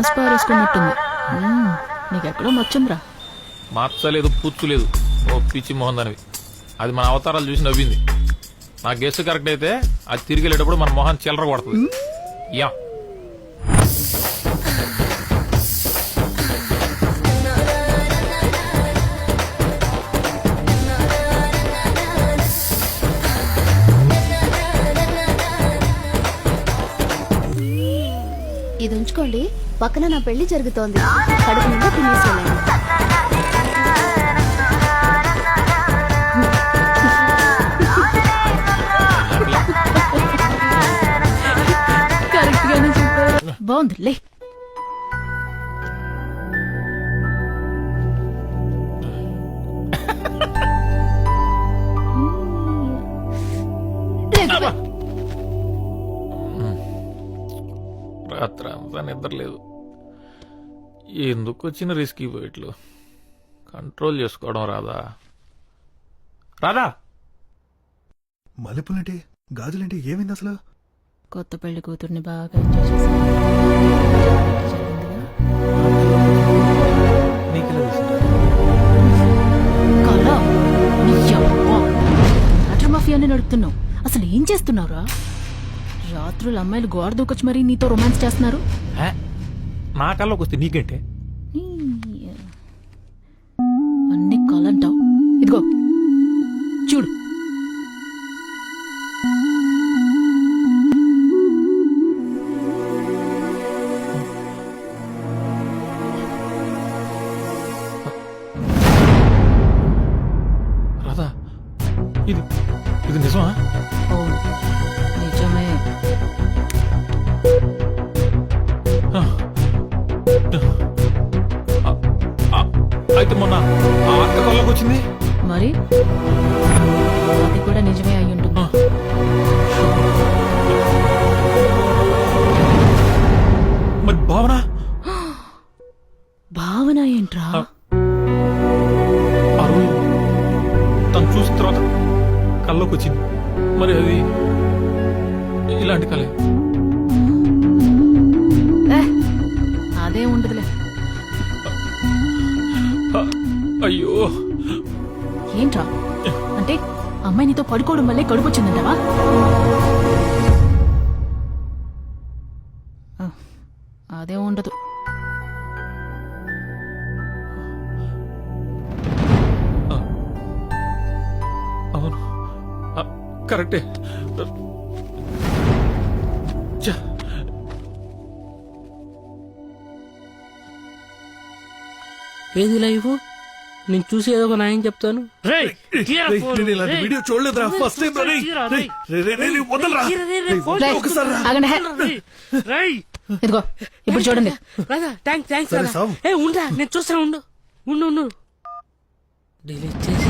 రాసి పారేసుకున్నట్టుంది. నీకెక్కడో మచ్చుందిరా. మచ్చలేదు, పుచ్చు లేదు. ఓ పిచ్చి మోహన్ దానివి. అది మన అవతారాలు చూసి నవ్వింది. నా గెస్ కరెక్ట్ అయితే అది తిరిగి వెళ్ళేటప్పుడు మన మొహన్ చిల్లర కొడుతుంది. యా ఇది ఉంచుకోండి, పక్కన నా పెళ్లి జరుగుతోంది. కడుపు నిండా తినేసి వెళ్ళండి. కరెక్ట్ గానే చెప్పారు. బాగుంది లే. రాత్రి అంతా నిద్ర లేదు. ఎందుకు వచ్చిన రిస్క్ పోయిట్లు కంట్రోల్ చేసుకోవడం రాదా? రాదా? మల్లెపూలంటే గాజులంటే ఏమైంది అసలు? కొత్త పెళ్లి కూతుర్ని బాగా ఎంజాయ్ చేశాను. వాటర్ మాఫియాని నడుపుతున్నావు. అసలు ఏం చేస్తున్నావురా? రాత్రులు అమ్మాయిలు గోడ దూకొచ్చి మరీ నీతో రొమాన్స్ చేస్తున్నారు. నా కల్లోకి వస్తే నీకేంటే? అన్ని కలంటావు. ఇదిగో చూడు. రాదా? ఇది ఇది నిజమా? అవును నిజమే. అయితే మొన్న ఆ అక్క కల్లోకి వచ్చింది. మరి అది కూడా నిజమే అయి ఉంటుంది. మరి భావన? భావన ఏంట్రా? ఆ రోజు తను చూసిన తర్వాత కల్లోకి వచ్చింది. మరి అది ఇలాంటి కలే. అదే ఉండదులే. అయ్యో ఏంట్రా అంటే అమ్మాయి నీతో పడుకోవడం వల్లే కడుపు వచ్చిందంటావా? అదే ఉండదు. అవును కరెక్టే. ఏది లైవ్? నేను చూసి ఏదో ఒక న్యాయం చెప్తాను. వీడియో చూడలేదురా, ఫస్ట్ టైం. ఇదిగో ఇప్పుడు చూడండి. ఉండరా, నేను చూస్తాను. ఉండు డిలీట్ చేసి